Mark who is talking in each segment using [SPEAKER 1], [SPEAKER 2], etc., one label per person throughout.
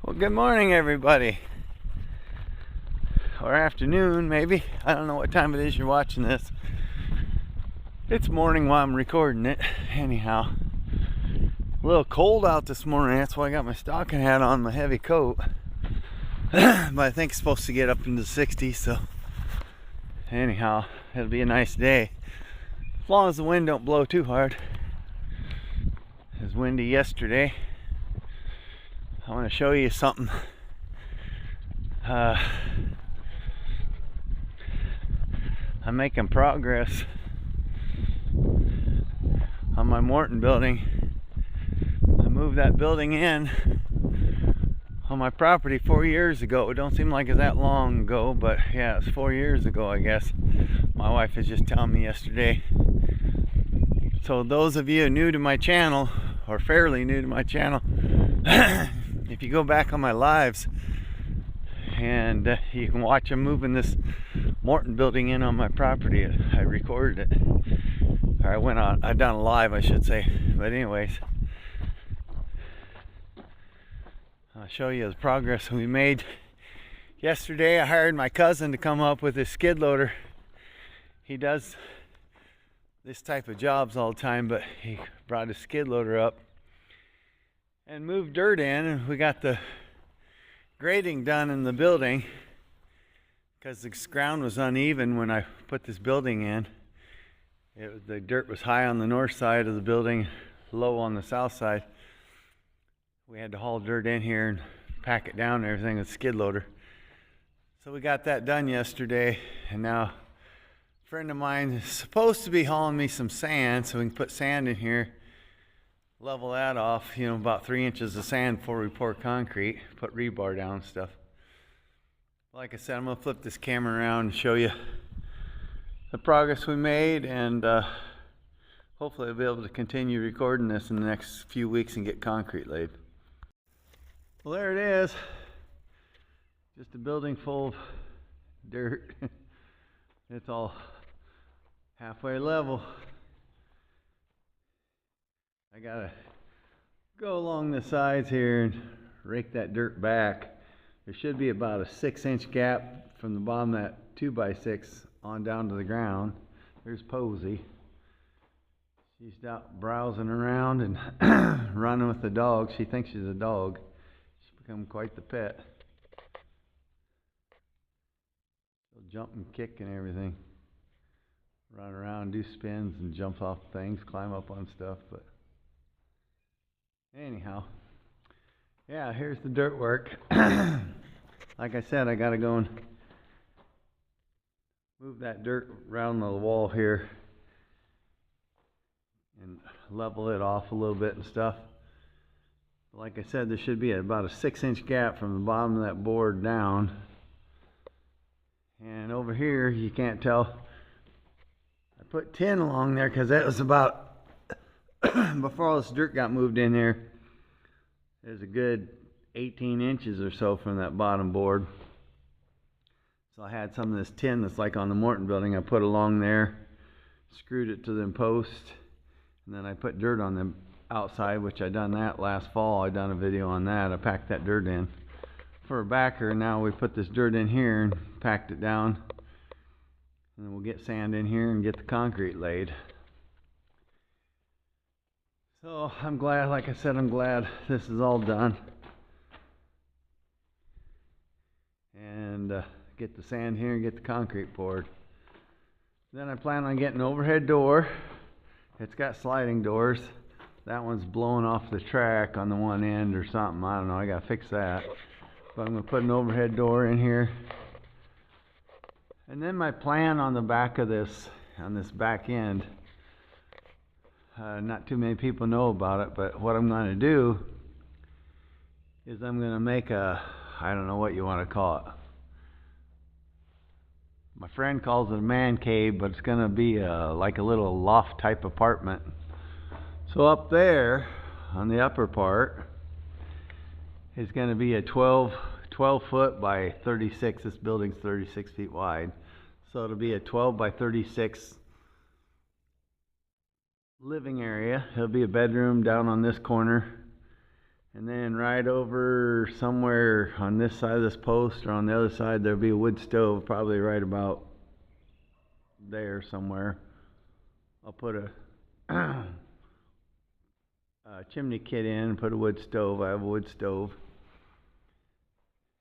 [SPEAKER 1] Well, good morning, everybody. Or afternoon, maybe. I don't know what time it is you're watching this. It's morning while I'm recording it. Anyhow, a little cold out this morning. That's why I got my stocking hat on, my heavy coat. But I think it's supposed to get up into the 60s, so anyhow, it'll be a nice day. As long as the wind don't blow too hard. It was windy yesterday. I want to show you something. I'm making progress on my Morton building. I moved that building in on my property 4 years ago. It don't seem like it's that long ago, but yeah, it's 4 years ago, I guess. My wife was just telling me yesterday. So those of you new to my channel, or fairly new to my channel, if you go back on my lives and you can watch them moving this Morton building in on my property. I recorded it, or I done a live, I should say. But anyways, I'll show you the progress we made. Yesterday I hired my cousin to come up with his skid loader. He does this type of jobs all the time, but he brought his skid loader up and moved dirt in, and we got the grading done in the building because the ground was uneven when I put this building in. The dirt was high on the north side of the building, low on the south side. We had to haul dirt in here and pack it down and everything with a skid loader. So we got that done yesterday, and now a friend of mine is supposed to be hauling me some sand so we can put sand in here, level that off, about 3 inches of sand before we pour concrete, put rebar down and stuff. Like I said, I'm going to flip this camera around and show you the progress we made, and hopefully I'll be able to continue recording this in the next few weeks and get concrete laid. Well, there it is. Just a building full of dirt. It's all halfway level. I gotta go along the sides here and rake that dirt back. There should be about a 6-inch gap from the bottom of that 2x6 on down to the ground. There's Posey. She's out browsing around and running with the dog. She thinks she's a dog. She's become quite the pet. She'll jump and kick and everything. Run around, do spins and jump off things, climb up on stuff, but anyhow, yeah, here's the dirt work. Like I said, I gotta go and move that dirt around the wall here and level it off a little bit and stuff. Like I said, there should be about a 6-inch gap from the bottom of that board down. And over here, you can't tell. I put tin along there because that was about before all this dirt got moved in there. There's a good 18 inches or so from that bottom board. So I had some of this tin that's like on the Morton building. I put along there, screwed it to the post, and then I put dirt on the outside, which I done that last fall. I done a video on that. I packed that dirt in for a backer. Now we put this dirt in here and packed it down, and then we'll get sand in here and get the concrete laid. So I'm glad, like I said, I'm glad this is all done. And get the sand here and get the concrete poured. Then I plan on getting an overhead door. It's got sliding doors. That one's blowing off the track on the one end or something. I don't know, I gotta fix that. But I'm gonna put an overhead door in here. And then my plan on the back of this, on this back end, not too many people know about it, but what I'm going to do is I'm going to make a, I don't know what you want to call it. My friend calls it a man cave, but it's going to be like a little loft type apartment. So up there on the upper part is going to be a 12 foot by 36. This building's 36 feet wide. So it'll be a 12 by 36 living area. It'll be a bedroom down on this corner, And then right over somewhere on this side of this post or on the other side, there'll be a wood stove, probably right about there somewhere. I'll put a chimney kit in and put a wood stove. I have a wood stove.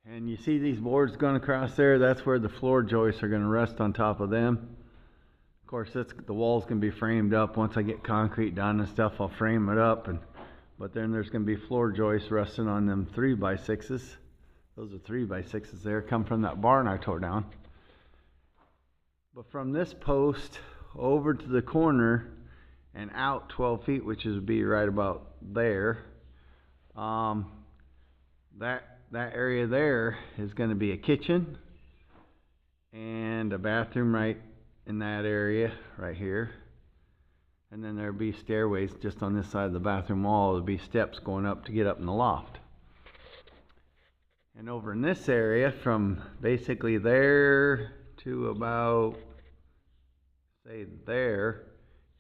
[SPEAKER 1] And you see these boards going across there? That's where the floor joists are going to rest on top of them. Of course, the walls can be framed up. Once I get concrete done and stuff, I'll frame it up. But then there's going to be floor joists resting on them 3x6s. Those are 3x6s there, come from that barn I tore down. But from this post over to the corner and out 12 feet, which would be right about there, that area there is going to be a kitchen and a bathroom right in that area right here. And then there'll be stairways just on this side of the bathroom wall. There'll be steps going up to get up in the loft. And over in this area, from basically there to about, say there,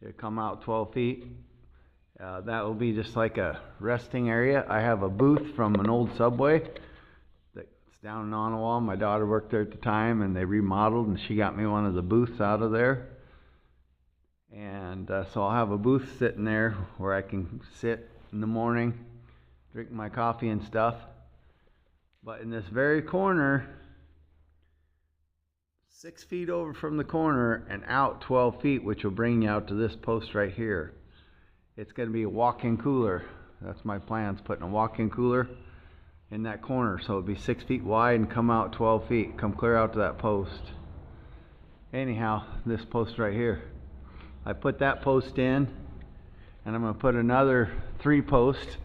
[SPEAKER 1] it'll come out 12 feet. That will be just like a resting area. I have a booth from an old Subway that's down in Ottawa. My daughter worked there at the time, and they remodeled, and she got me one of the booths out of there. And so I'll have a booth sitting there where I can sit in the morning, drink my coffee and stuff. But in this very corner, 6 feet over from the corner and out 12 feet, which will bring you out to this post right here, it's going to be a walk-in cooler. That's my plans, putting a walk-in cooler in that corner. So it'll be 6 feet wide and come out 12 feet. Come clear out to that post. Anyhow, this post right here. I put that post in, and I'm going to put another 3 posts.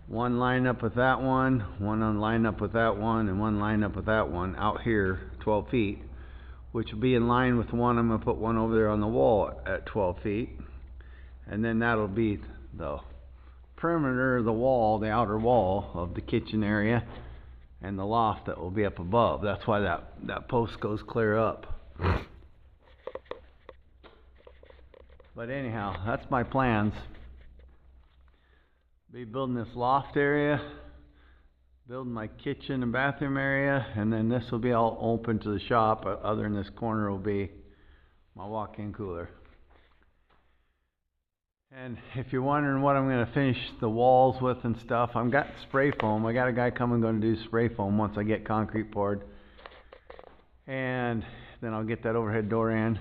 [SPEAKER 1] One line up with that one line up with that one, and one line up with that one out here 12 feet, which will be in line with one. I'm going to put one over there on the wall at 12 feet. And then that'll be the perimeter of the wall, the outer wall of the kitchen area, and the loft that will be up above. That's why that post goes clear up. But anyhow, that's my plans. Be building this loft area, building my kitchen and bathroom area, and then this will be all open to the shop. Other than this corner will be my walk-in cooler. And if you're wondering what I'm going to finish the walls with and stuff, I've got spray foam. I got a guy coming going to do spray foam once I get concrete poured. And then I'll get that overhead door in.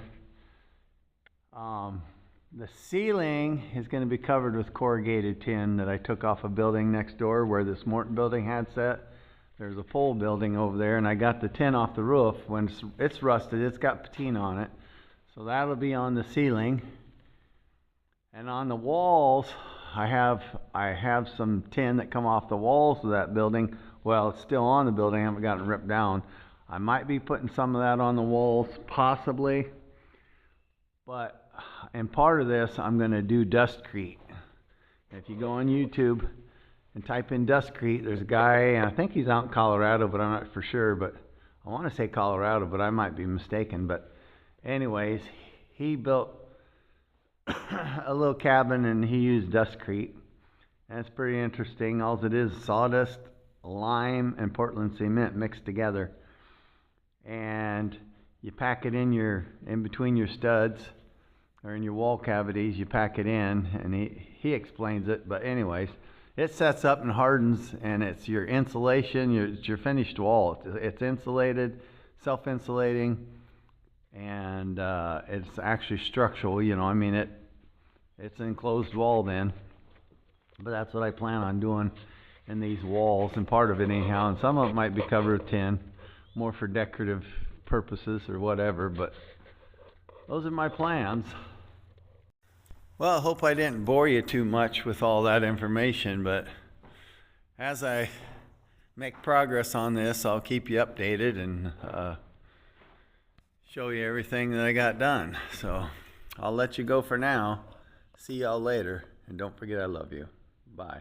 [SPEAKER 1] The ceiling is going to be covered with corrugated tin that I took off a building next door where this Morton building had set. There's a full building over there, and I got the tin off the roof. When it's rusted, it's got patina on it. So that'll be on the ceiling. And on the walls, I have some tin that come off the walls of that building. Well, it's still on the building. I haven't gotten it ripped down. I might be putting some of that on the walls, possibly. But in part of this, I'm going to do Dustcrete. If you go on YouTube and type in Dustcrete, there's a guy, and I think he's out in Colorado, but I'm not for sure. But I want to say Colorado, but I might be mistaken. But anyways, he built a little cabin, and he used Dustcrete, and it's pretty interesting. All it is sawdust, lime, and Portland cement mixed together, and you pack it in between your studs or in your wall cavities. You pack it in, and he explains it. But anyways, it sets up and hardens, and it's your insulation. It's your finished wall. It's insulated, self-insulating. And it's actually structural, I mean, it's an enclosed wall then. But that's what I plan on doing in these walls, and part of it anyhow. And some of it might be covered with tin, more for decorative purposes or whatever. But those are my plans. Well, I hope I didn't bore you too much with all that information. But as I make progress on this, I'll keep you updated and show you everything that I got done. So I'll let you go for now. See y'all later, and don't forget I love you. Bye.